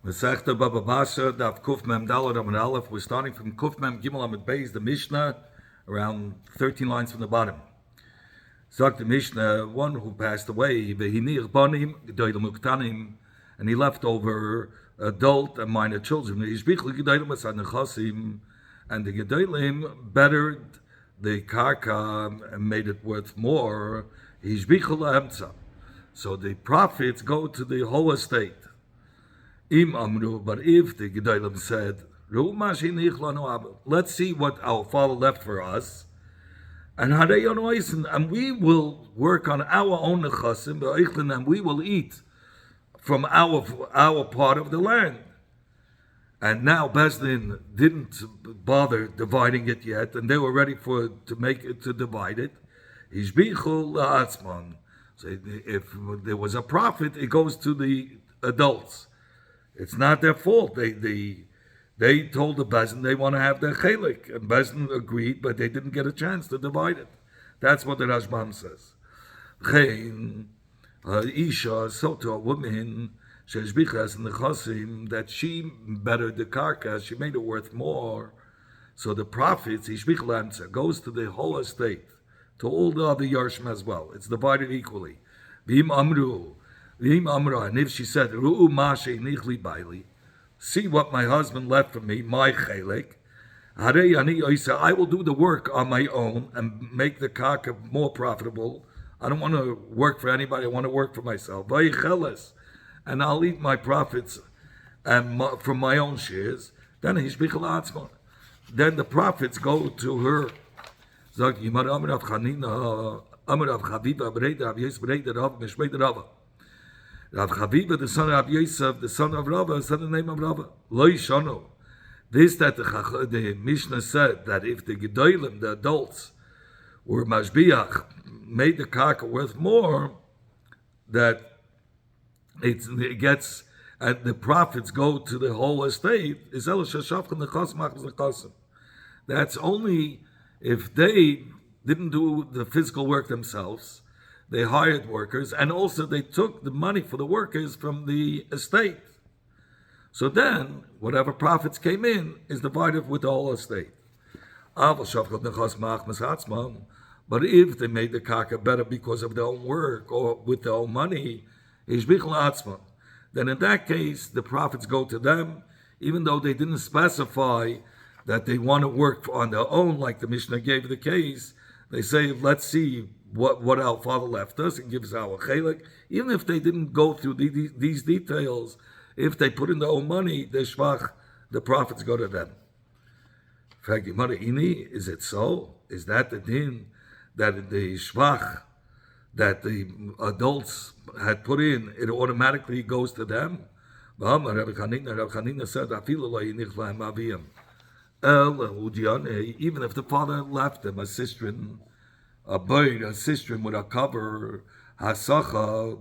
Masechta Bava basra daf kuf mem dalad amud aleph. We're starting from kuf mem gimel amud beis, the Mishnah, around 13 lines from the bottom. Sagt the Mishnah, one who passed away, v'hinich banim gedolim uktanim, and he left over adult and minor children. Ishbichli gedolim asad nechasim, and the gedolim bettered the karka and made it worth more. Ishbichli laemtza. So the profits go to the whole estate. Im amru, but if the gedolim said, let's see what our father left for us, and we will work on our own nechasim, and we will eat from our part of the land. And now Bezdin didn't bother dividing it yet, and they were ready to divide it. So if there was a profit, it goes to the adults. It's not their fault. They told the Bezdin they want to have their chelik, and Bezdin agreed, but they didn't get a chance to divide it. That's what the Rashbam says. Isha, so to a woman, that she bettered the karka, she made it worth more. So the profits, goes to the whole estate, to all the other Yarshim as well. It's divided equally. And if she said, see what my husband left for me, my chelik, I will do the work on my own and make the karka more profitable. I don't want to work for anybody. I want to work for myself. And I'll eat my profits and from my own shares. Then the profits go to her. Rav Chaviva, the son of Rav Yosef, the son of Rava, said the name of Rava. Lo yishanu. This that the Mishnah said, that if the gedolim, the adults, were mashbiach, made the karka worth more, that it gets, and the profits go to the whole estate, is that's only if they didn't do the physical work themselves. They hired workers, and also they took the money for the workers from the estate. So then, whatever profits came in is divided with the whole estate. But if they made the karka better because of their own work or with their own money, then in that case, the profits go to them, even though they didn't specify that they want to work on their own, like the Mishnah gave the case. They say, let's see what our father left us and gives our chelik. Even if they didn't go through these details, if they put in their own money, the profits go to them. Is it so? Is that the din that the shvach that the adults had put in, it automatically goes to them? Rav Chanina said, even if the father left them a cistern, a cistern with a cover, hasacha,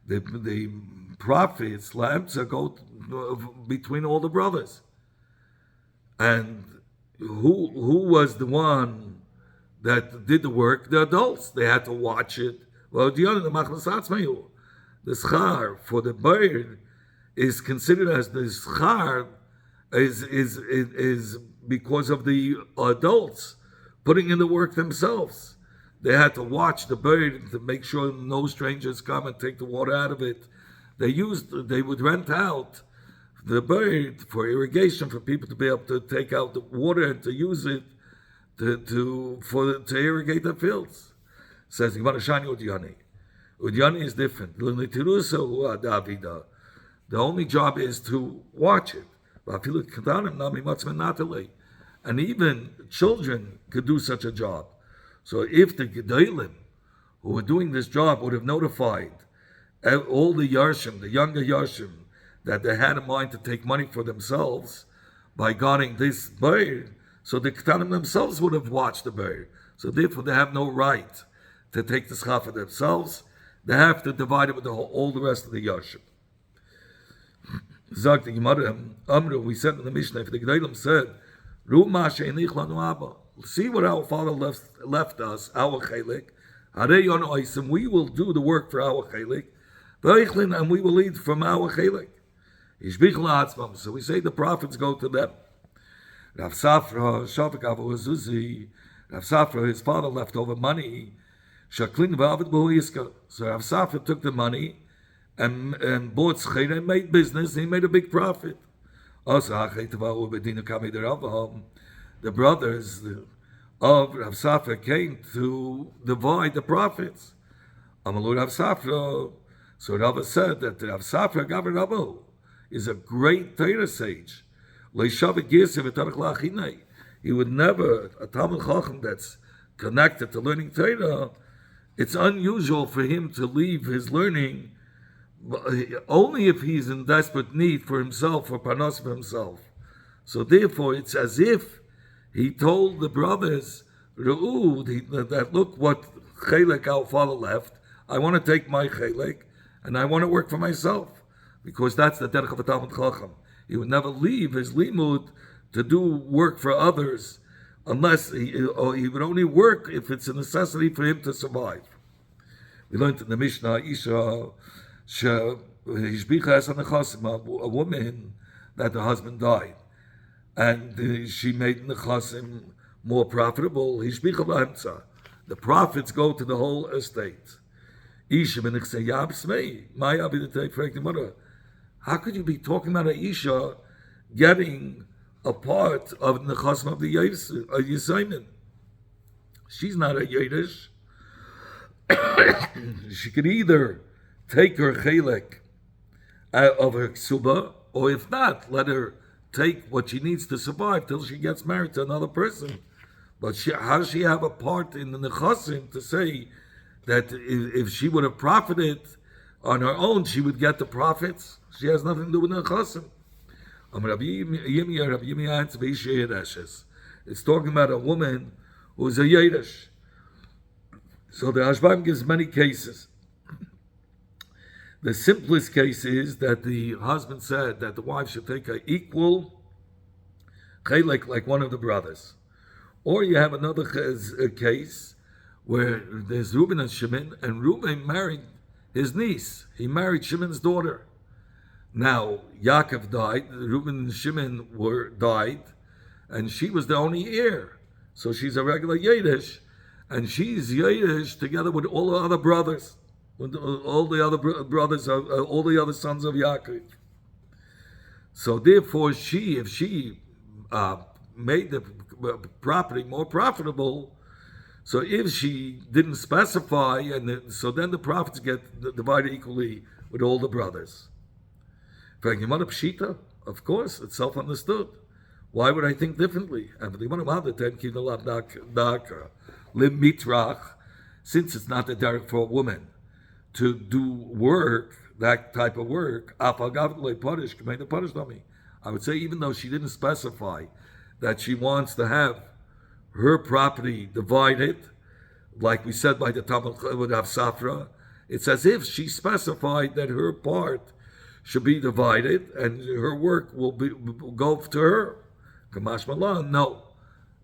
the profits, lamsa, go between all the brothers. And who was the one that did the work? The adults. They had to watch it. Well, the schar for the bird is considered as the schar is because of the adults putting in the work themselves. They had to watch the bird to make sure no strangers come and take the water out of it. They would rent out the bird for irrigation, for people to be able to take out the water and to use it to irrigate their fields. Says Udyani. Udyani is different. The only job is to watch it. And even children could do such a job. So if the gedolim who were doing this job would have notified all the Yarshim, the younger Yarshim, that they had in mind to take money for themselves by guarding this bird, so the Ketanim themselves would have watched the bird. So therefore they have no right to take the schar for themselves. They have to divide it with all the rest of the Yarshim. Zag the Gemara, Amru, we said in the Mishnah, if the gedolim said, see what our father left us, our chelik. We will do the work for our chelik, and we will eat from our chelik. So we say the prophets go to them. Rav Safra, Shavak Avozuzi, Rav Safra, his father left over money. Shaklin Vavid Bohiska. So Rav Safra took the money and bought Schera and made business. He made a big profit. Also, the brothers of Rav Safra came to divide the profits. Amalu Rav Safra. So Rava said that Rav Safra Gavar Rabbo is a great Torah sage. He would never, a Talmud Chacham that's connected to learning Torah, it's unusual for him to leave his learning only if he's in desperate need for himself, for parnas for himself. So therefore, it's as if he told the brothers, that look what chelek our father left, I want to take my chelek, and I want to work for myself. Because that's the derech of a Talmud Chacham. He would never leave his limud to do work for others, unless he would only work if it's a necessity for him to survive. We learned in the Mishnah, Isha, a woman that the husband died, and she made nechasim more profitable. The profits go to the whole estate. How could you be talking about a Isha getting a part of the nechasim of the Yisaymin? She's not a Yiddish. She could either take her chelek of her ksuba, or if not, let her take what she needs to survive till she gets married to another person. But how does she have a part in the nechasim to say that if she would have profited on her own, she would get the profits? She has nothing to do with nechasim. It's talking about a woman who's a Yiddish. So the Ashbam gives many cases. The simplest case is that the husband said that the wife should take an equal chelek like one of the brothers. Or you have another case where there's Reuben and Shimon, and Reuben married his niece. He married Shimon's daughter. Now, Yaakov died, Reuben and Shimon died, and she was the only heir. So she's a regular Yiddish, and she's Yiddish together with all the other brothers, with all the other brothers, all the other sons of Yaakov. So therefore, if she made the property more profitable, so if she didn't specify, so then the profits get divided equally with all the brothers. Of course, it's self-understood. Why would I think differently? Since it's not the derech for a woman to do work, that type of work, I would say even though she didn't specify that she wants to have her property divided, like we said by the Talmud with Rav Safra, it's as if she specified that her part should be divided and her work will go to her. Kamash Malan, no.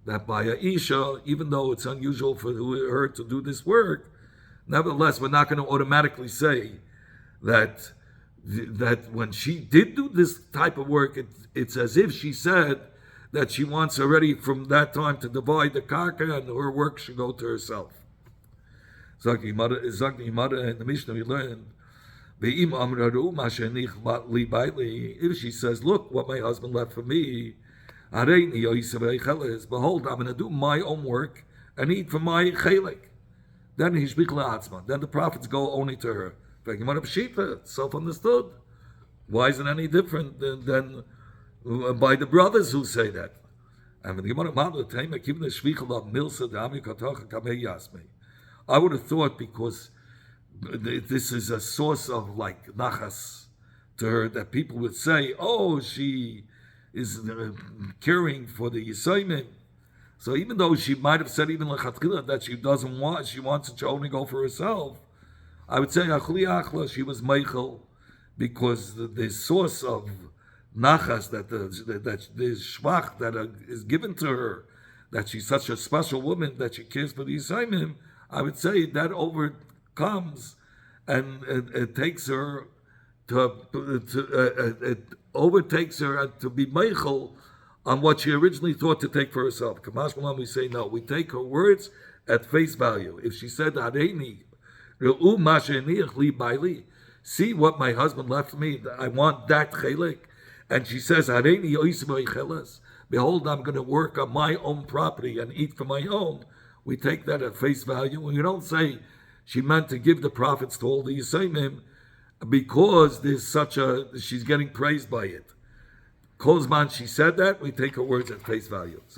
That by a Isha, even though it's unusual for her to do this work, nevertheless, we're not going to automatically say that when she did do this type of work, it's as if she said that she wants already from that time to divide the karka and her work should go to herself. Zagdi Yimada in the Mishnah we learned, if she says, look what my husband left for me, behold, I'm going to do my own work and eat from my chelek. Then the profits go only to her. It's self-understood. Why is it any different than by the brothers who say that? I would have thought because this is a source of like nachas to her that people would say, oh, she is caring for the Yisayim. So even though she might have said even lechatchila that she doesn't want, she wants it to only go for herself, I would say achli achla, she was meichel, because the source of nachas that the shvach that is given to her, that she's such a special woman that she cares for the Yisayim, I would say that overcomes and it takes her to overtakes her to be meichel on what she originally thought to take for herself. Kamash Malam, we say no. We take her words at face value. If she said, Hareini, Re'u ma she'eniach li baili, see what my husband left me, I want that chelik. And she says, Hareini yoisim oichelas, behold, I'm going to work on my own property and eat for my own. We take that at face value. We don't say she meant to give the profits to all the Yisayimim because there's she's getting praised by it. Kozman, she said that, we take her words at face value. Is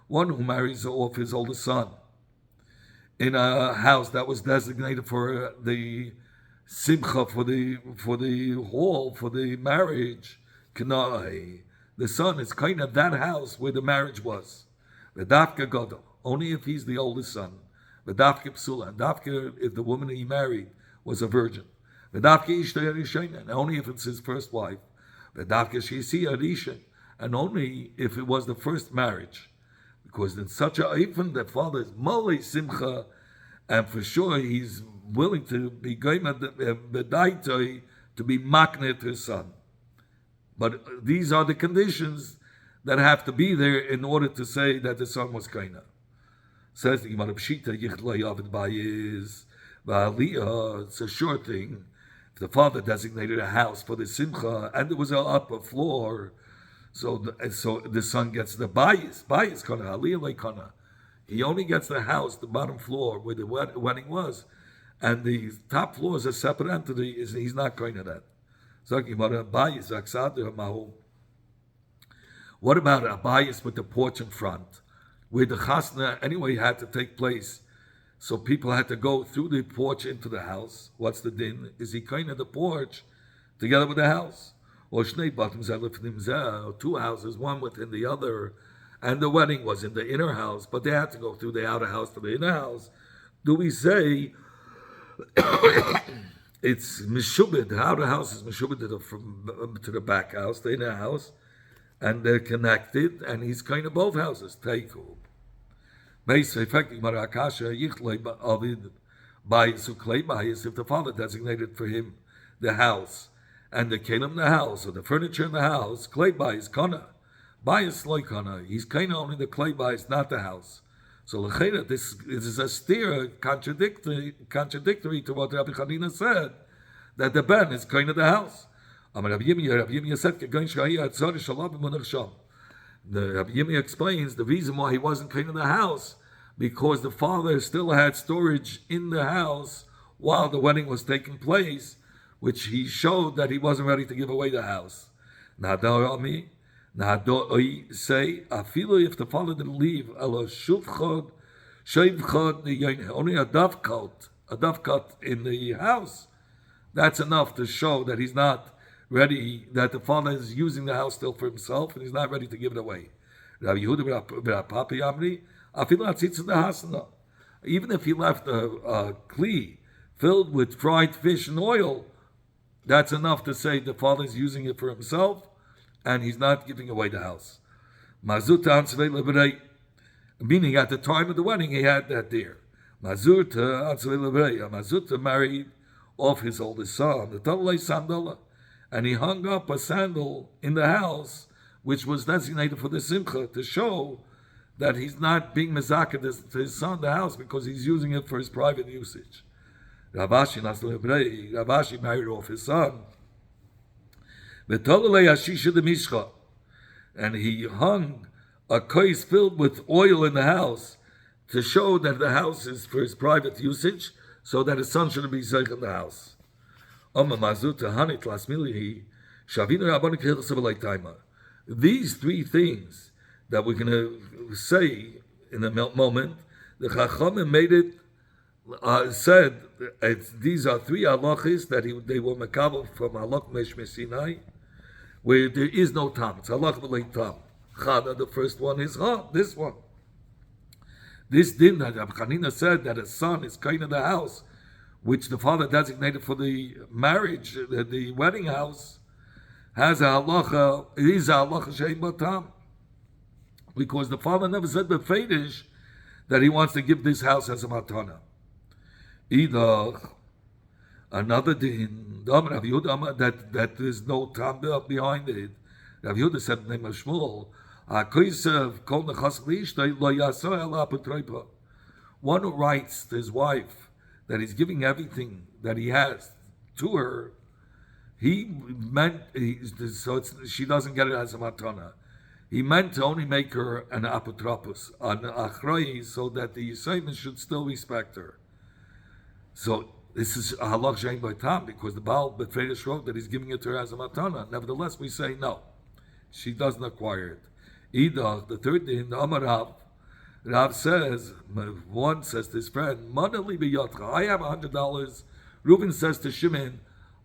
one who marries off his oldest son in a house that was designated for the simcha, for the hall, for the marriage. The son is kind of that house where the marriage was. The dafka gadol, only if he's the oldest son. The dafka psula, dafka if the woman he married was a virgin. The dafka ishtay arishaina, and only if it's his first wife. The dafka shisi arishan, and only if it was the first marriage. Because in such a eifin, the father is malei simcha, and for sure he's willing to be goyim to be makne to his son. But these are the conditions that have to be there in order to say that the son was kaina. Says the Gemara Pshita Yichlay Avid Bayis Va'aliyah. It's a sure thing. If the father designated a house for the simcha and there was an upper floor, so the son gets the bayis kana aliyah kana. He only gets the house, the bottom floor where the wedding was, and the top floor is a separate entity. He's not going to that. What about a bayis with the porch in front, where the chasna anyway had to take place? So people had to go through the porch into the house. What's the din? Is he kind of the porch together with the house? Or shnei batim two houses, one within the other, and the wedding was in the inner house, but they had to go through the outer house to the inner house. Do we say it's mishubed? The outer house is mishubed to the back house, the inner house, and they're connected, and he's kind of both houses. Teiku. If the father designated for him the house and the kelim the house or the furniture in the house, clay is kana, bias like kana. He's kind of only the clay bias, not the house. So this is a steer contradictory to what Rabbi Chanina said, that the ben is kind of the house. Rabbi Yirmiyah said, the Rabbi Yirmiyah explains the reason why he wasn't kind of the house, because the father still had storage in the house while the wedding was taking place, which he showed that he wasn't ready to give away the house. Say, afilu if the father didn't leave, only a dovecot in the house, that's enough to show that he's not ready, that the father is using the house still for himself and he's not ready to give it away. Even if he left a kli filled with fried fish and oil, that's enough to say the father is using it for himself and he's not giving away the house. Meaning at the time of the wedding he had that there. Mazurta married off his oldest son, and he hung up a sandal in the house which was designated for the simcha to show that he's not being mezakeh to his son the house because he's using it for his private usage. Ravashi married off his son. And he hung a kais filled with oil in the house to show that the house is for his private usage, so that his son shouldn't be zeich in the house. These three things that we're going to say in a moment, the Chachamim made it, said these are three halachis that they were makabel from halach Meshme Sinai, where there is no tam. It's halach b'lei tam. Chada, the first one is this one. This din that Rabbi Chanina said that a son is kind of the house, which the father designated for the marriage, the wedding house, has a halacha. It is a halacha shein batam, because the father never said befedish that he wants to give this house as a matana. Either Another din, Rav Yehuda, that there's no time behind it. Rav Yehuda said the name of Shmuel, one who writes to his wife that he's giving everything that he has to her, he meant, she doesn't get it as a matana. He meant to only make her an apotropos, an achroi, so that the Yisraelim should still respect her. So this is a halach shein by tam, because the Baal Befreidish wrote that he's giving it to her as a matana. Nevertheless, we say no, she doesn't acquire it. Either the third din, the Amar Rav says, one says to his friend, I have $100. Reuben says to Shimon,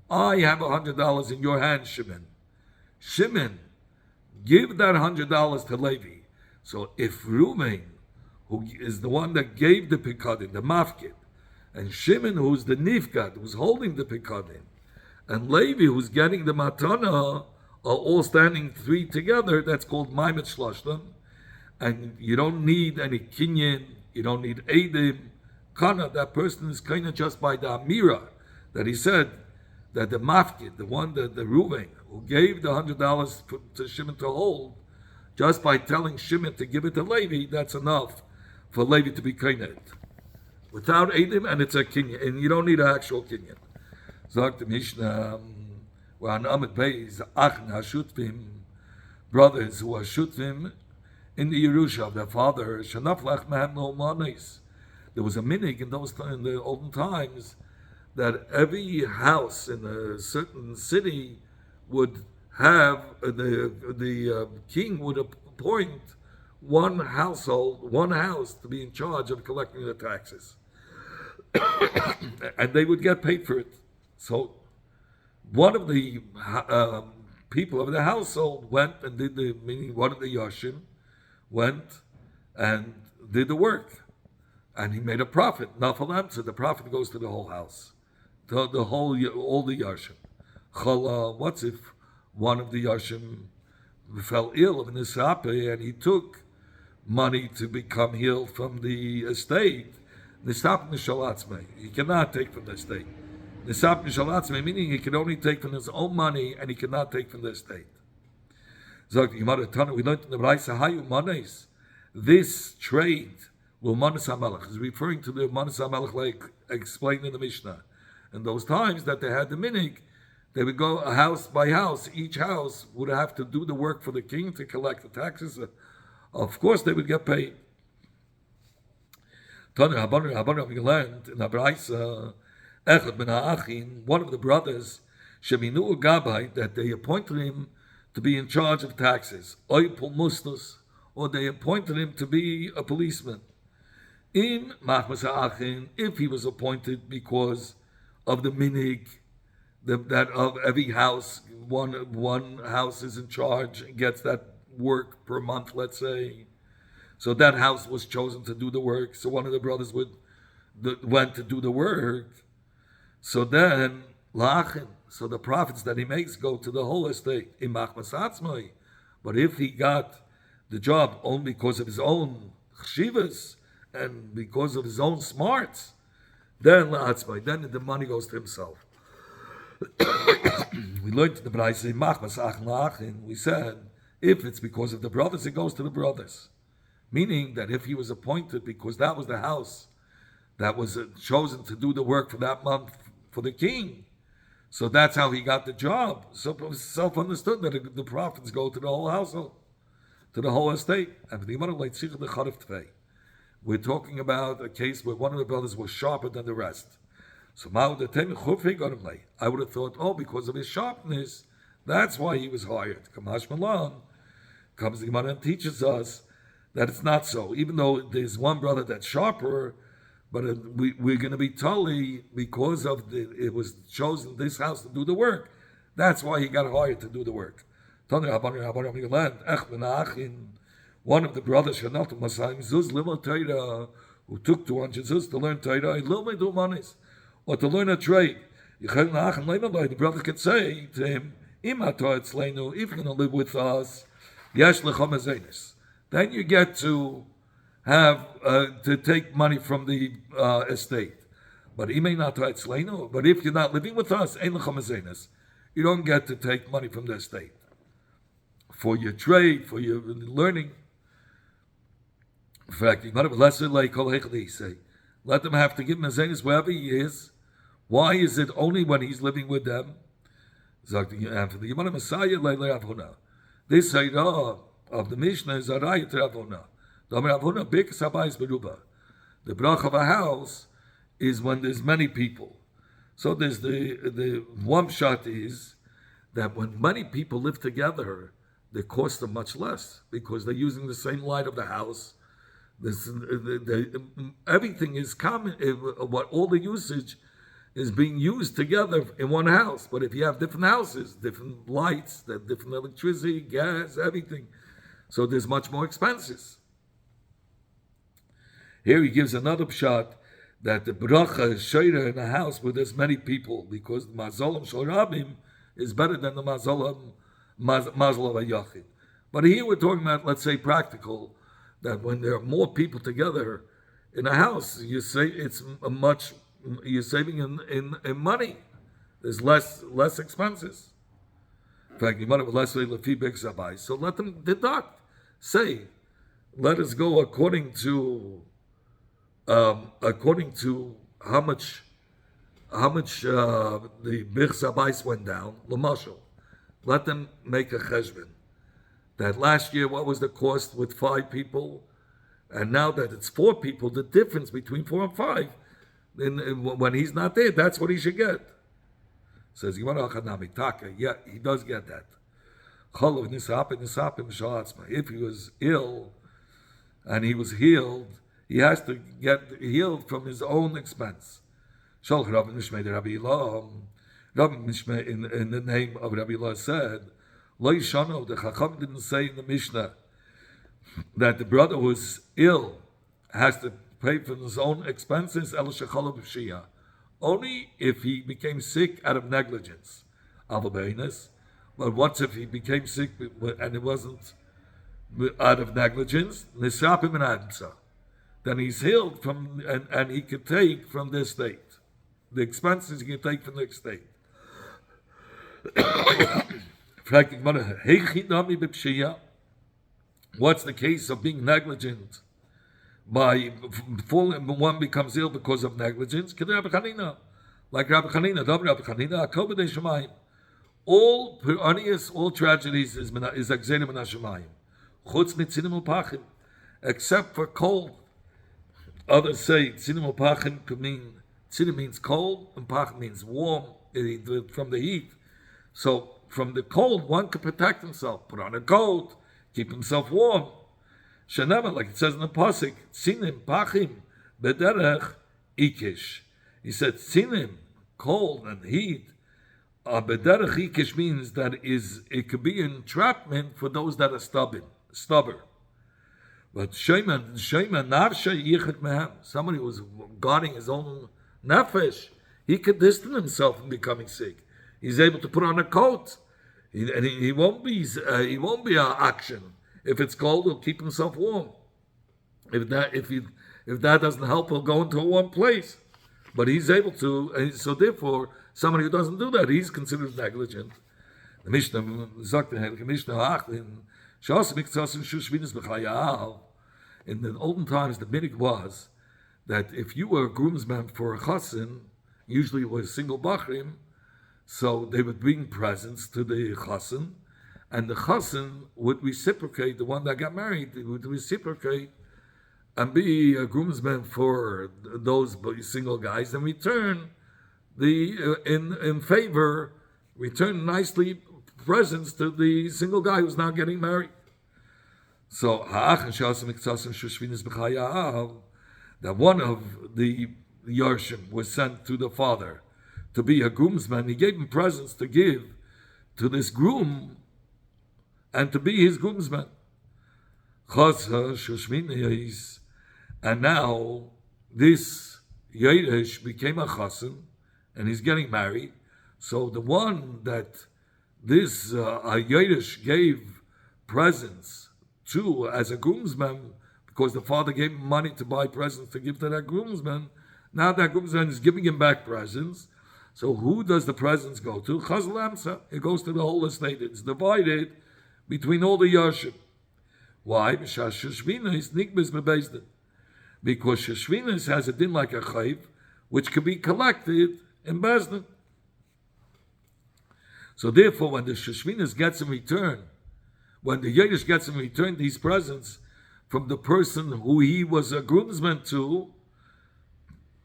I have $100 in your hand, Shimon. Shimon, give that $100 to Levi. So if Reuben, who is the one that gave the pikadin, the mafkid, and Shimon, who's the nifgad, who's holding the pikadin, and Levi, who's getting the matana, are all standing three together, that's called maimet shloshtem. And you don't need any kinyan, you don't need edim. Kana, that person is kind of just by the amira that he said that the mafkid, the one that the Reuven, who gave the $100 to Shimon to hold, just by telling Shimon to give it to Levi, that's enough for Levi to be kinyan. Without edim, and it's a kinyan, and you don't need an actual kinyan. Zog the Mishnah, where on Amid Beis, Achn HaShutvim, brothers who are Shutvim, in the Yerusha of their father, Shanaflach Mehem no manis. There was a minig in the olden times that every house in a certain city would have the king would appoint one household, one house to be in charge of collecting the taxes, and they would get paid for it. So one of the people of the household went and did meaning one of the Yashim went and did the work, and he made a profit. Nafalam, so the profit goes to the whole house, to the whole, all the Yashim. Chala, what's if one of the Yashim fell ill of an isape and he took money to become healed from the estate? Nisap nishalatzme, he cannot take from the estate. Nisap nishalatzme, meaning he can only take from his own money and he cannot take from the estate. We learned in the Braisa Hayu Manes. This trade will Manes HaMelech is referring to the Manes HaMelech like explained in the Mishnah. In those times that they had the minig, they would go house by house. Each house would have to do the work for the king to collect the taxes. Of course, they would get paid. We learned in the Braisa Echad ben Ha'achin, one of the brothers, Sheminu Gabai, that they appointed him to be in charge of taxes, or they appointed him to be a policeman. If he was appointed because of the minig, that of every house, one house is in charge and gets that work per month, let's say. So that house was chosen to do the work. So one of the brothers went to do the work. So then, so the profits that he makes go to the whole estate. But if he got the job only because of his own chshivas and because of his own smarts, then the money goes to himself. We learned in the Braisa, we said, if it's because of the brothers, it goes to the brothers. Meaning that if he was appointed because that was the house that was chosen to do the work for that month for the king, so that's how he got the job. So it was self-understood that the profits go to the whole household, to the whole estate. We're talking about a case where one of the brothers was sharper than the rest. So I would have thought, because of his sharpness, that's why he was hired. Kamash Malan comes the Gemara and teaches us that it's not so. Even though there's one brother that's sharper, but we're going to be totally, because of it was chosen this house to do the work. That's why he got hired to do the work. One of the brothers, who took 200 zuz to learn Torah, or to learn a trade. The brother could say to him, if you're going to live with us, then you get to have to take money from the estate. But if you're not living with us, you don't get to take money from the estate for your trade, for your learning. In fact, let them have to give mezenis wherever he is. Why is it only when he's living with them? This Sayyidah of the Mishnah is Arayat Ravona. The brach of a house is when there's many people. So there's the one shot is that when many people live together, the costs are much less because they're using the same light of the house. Everything is common. What all the usage is being used together in one house. But if you have different houses, different lights, different electricity, gas, everything, so there's much more expenses. Here he gives another shot that the bracha is shayra in a house where there's many people because the mazolam shorabim is better than the mazolam of a yachid. But here we're talking about, let's say, practical, that when there are more people together in a house, you say you're saving in money. There's less expenses. In fact, you might have less feedback. So let them deduct. Say, let us go according to how much the Birch went down. L'mashal, let them make a cheshbon. That last year, what was the cost with 5 people, and now that it's 4 people, the difference between 4 and 5, when he's not there, that's what he should get. Says yeah, he does get that. If he was ill and he was healed, he has to get healed from his own expense. In the name of Rabbi Allah said, the Chacham didn't say in the Mishnah that the brother who is ill has to pay for his own expenses, only if he became sick out of negligence. But what if he became sick and it wasn't out of negligence? Then he's healed from, and he can take from the estate. The expenses he can take from the estate. What's the case of being negligent? By falling, one becomes ill because of negligence. Like Rabbi Chanina, all perilous, all tragedies is Gzeira min hashamayim. Chutz mitzinim upachim, except for cold. Others say tzinim upachim could mean, tzinim means cold and pach means warm from the heat. So from the cold, one could protect himself, put on a coat, keep himself warm. Shanama, like it says in the pasuk, tzinim pachim bederech ikish. He said tzinim, cold and heat. Bederech ikish means that it could be entrapment for those that are stubborn. But shema nafshe yichad mehem, somebody who was guarding his own nefesh, he could distance himself from becoming sick. He's able to put on a coat, and he won't be action. If it's cold, he'll keep himself warm. If that doesn't help, he'll go into a warm place. But he's able to, and so therefore, somebody who doesn't do that, he's considered negligent. The Mishnah sagt, the Mishnah in the olden times, the minig was that if you were a groomsman for a chassan, usually it was single bachrim, so they would bring presents to the chassan, and the chassan would reciprocate, the one that got married would reciprocate and be a groomsman for those single guys, and return in favor, return nicely presents to the single guy who's now getting married. So that one of the Yarshim was sent to the father to be a groomsman. He gave him presents to give to this groom and to be his groomsman. And now this Yeresh became a chassan and he's getting married. So the one that this Yeresh gave presents to as a groomsman, because the father gave him money to buy presents to give to that groomsman, Now that groomsman is giving him back presents. So who does the presents go to? Chazal Amsa. It goes to the whole estate. It's divided between all the Yarshim. Why? Because Sheshvinas has a din like a chayv, which can be collected in Bezdin. So therefore, when the Sheshvinas gets in return, when the Yiddish gets in return these presents from the person who he was a groomsman to,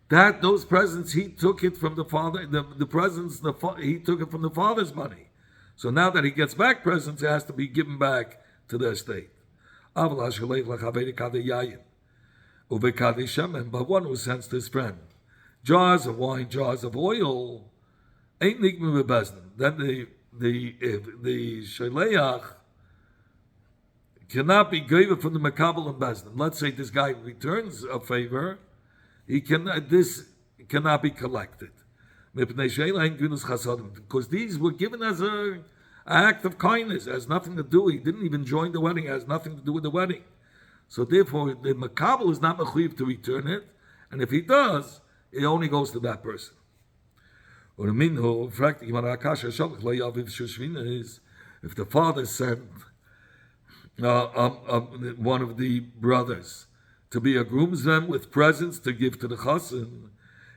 that those presents he took it from the father. The presents he took it from the father's money. So now that he gets back presents, it has to be given back to the estate. But one who sends to his friend jars of wine, jars of oil, ain't nikmin bebezdin. Then the shaleach cannot be given from the makabel and bezdin. Let's say this guy returns a favor, this cannot be collected because these were given as an act of kindness. It has nothing to do. He didn't even join the wedding. It has nothing to do with the wedding. So therefore, the makabel is not mechuyev to return it, and if he does, it only goes to that person. Or the minhu, if the father sent one of the brothers to be a groomsman with presents to give to the chassan,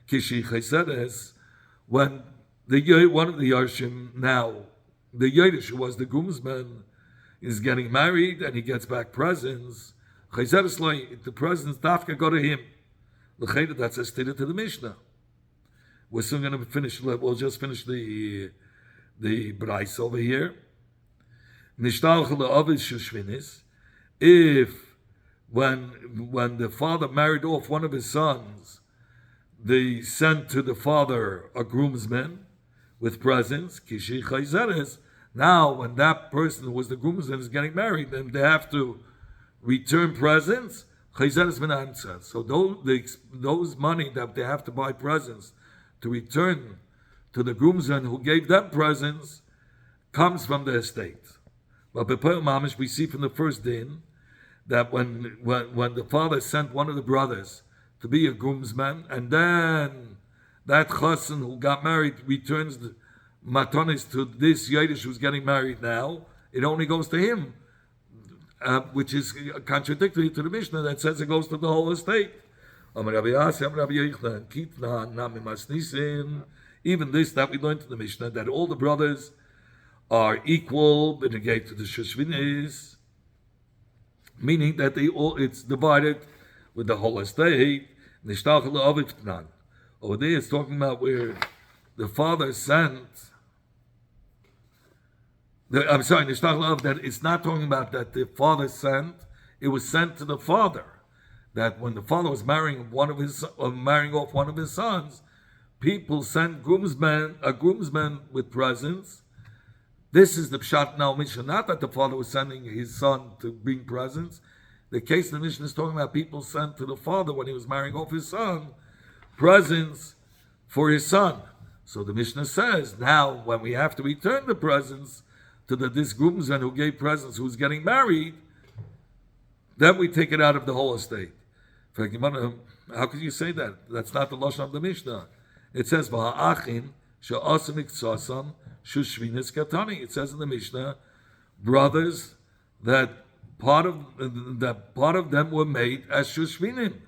kishi chaysedes, when one of the yarshim now, the Yiddish who was the groomsman, is getting married and he gets back presents, chaysedes the presents dafka go to him. That's a stated to the Mishnah. We're soon going to finish. We'll just finish the Brais over here. If when the father married off one of his sons, they sent to the father a groomsman with presents. Now, when that person who was the groomsman is getting married, then they have to return presents. So those money that they have to buy presents to return to the groomsman who gave them presents comes from the estate. But Mamish, we see from the first din that when the father sent one of the brothers to be a groomsman, and then that chassan who got married returns the matonis to this Yiddish who's getting married now, it only goes to him, which is contradictory to the Mishnah that says it goes to the whole estate. Even this that we learned in the Mishnah, that all the brothers are equal in regard to the Sheshvinis, meaning that it's divided with the whole estate. Over there it's talking about where the father sent. That it's not talking about that the father sent. It was sent to the father. That when the father was marrying off one of his sons, people sent a groomsman with presents. This is the pshat now Mishnah, not that the father was sending his son to bring presents. The case of the Mishnah is talking about people sent to the father when he was marrying off his son presents for his son. So the Mishnah says now when we have to return the presents to this groomsman who gave presents who's getting married, then we take it out of the whole estate. How could you say that? That's not the lashon of the Mishnah. It says v'ha'achin she'asim iktsasam shushvinis katani. It says in the Mishnah, brothers that part of them were made as shushvinim.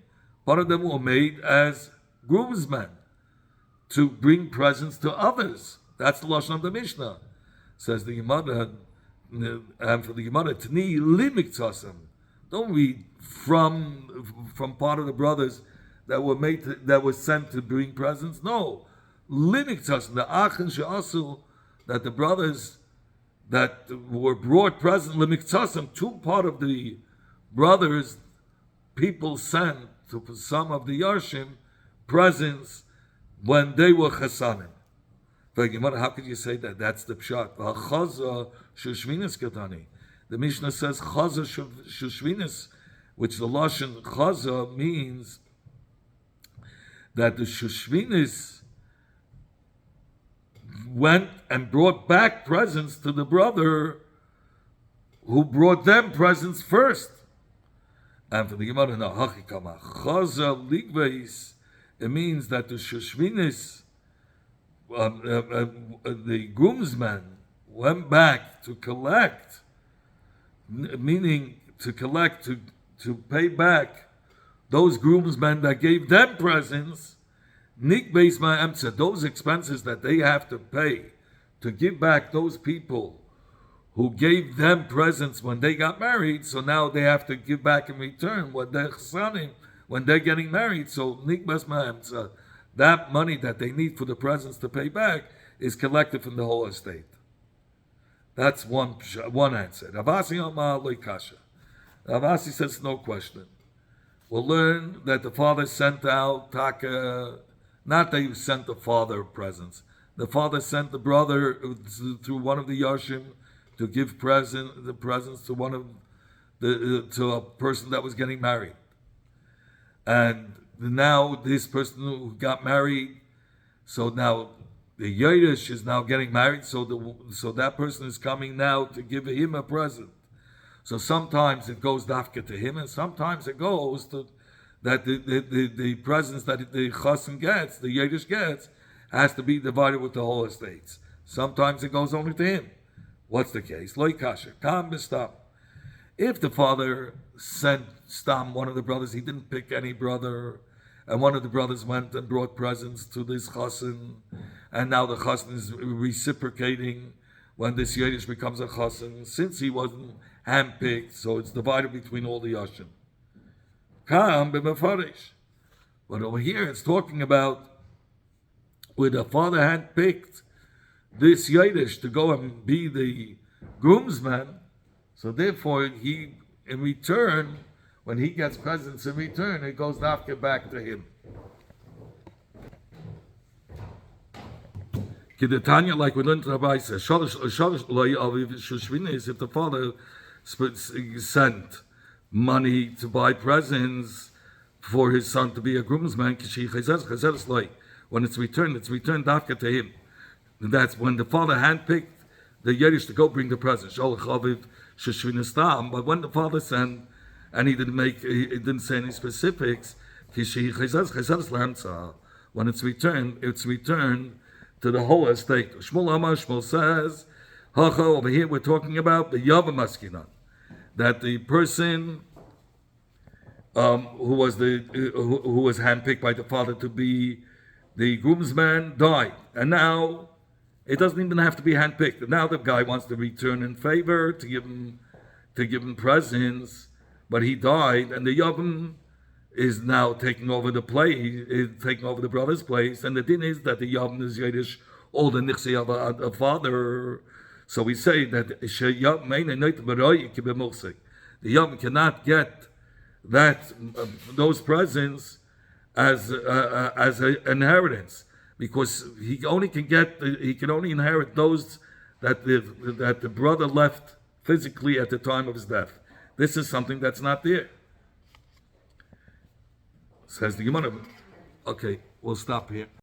Part of them were made as groomsmen to bring presents to others. That's the lashon of the Mishnah. Says the Gemara, and for the Gemara, Tni limiktasam. Don't read from part of the brothers that were sent to bring presents. No, limiktasam. The achin she'asu, that the brothers that were brought presents limiktasam. Two part of the brothers, people sent to some of the yarshim presents when they were chasanim. How could you say that? That's the pshat. The Mishnah says chaza shushvinis, which the lashon chaza means that the shushvinis went and brought back presents to the brother who brought them presents first. And for the Gemara, chaza ligveis it means that the Shushvinis, the groomsmen, went back to collect, meaning to collect, to pay back those groomsmen that gave them presents, Nik Beis Ma'emtza, those expenses that they have to pay to give back those people who gave them presents when they got married, so now they have to give back in return what they're chsanim when they're getting married. So Nik Beis Ma'emtza, that money that they need for the presents to pay back is collected from the whole estate. That's one answer. Ravasi Amar Lo Kasha. Ravasi says no question. We'll learn that the father sent out Taka, not that he sent the father presents. The father sent the brother to one of the Yashim to give the presents to one of to a person that was getting married. And now this person who got married, so now the Yiddish is now getting married, so that person is coming now to give him a present. So sometimes it goes dafka to him, and sometimes it goes to that the presents that the chassan gets, the Yiddish gets, has to be divided with the whole estates. Sometimes it goes only to him. What's the case? Lo kasher, kam b'stam. If the father sent stam, one of the brothers, he didn't pick any brother, and one of the brothers went and brought presents to this chassan, and now the chassan is reciprocating when this Yiddish becomes a chassan, since he wasn't handpicked, so it's divided between all the yashim. Kam b'mefarish. But over here it's talking about where the father handpicked this Yiddish to go and be the groomsman, so therefore he, in return, when he gets presents in return, it goes after back to him. Kedetanya, like we learned Rabbi says, if the father sent money to buy presents for his son to be a groomsman, when it's returned after to him. That's when the father handpicked the Yiddish to go bring the presents. But when the father sent, and he didn't say any specifics, when it's returned to the whole estate. Shmuel says, over here we're talking about the Yava Maskinan, that the person who was handpicked by the father to be the groomsman died, and now it doesn't even have to be handpicked. Now the guy wants to return in favor to give him presents, but he died, and the Yavam is now taking over the taking over the brother's place, and the din is that the Yavam is Yiddish, all the nichsi of a father. So we say that the Yavam cannot get those presents as an inheritance, because he can only inherit those that the brother left physically at the time of his death. This is something that's not there. Says the Gemara. Okay, we'll stop here.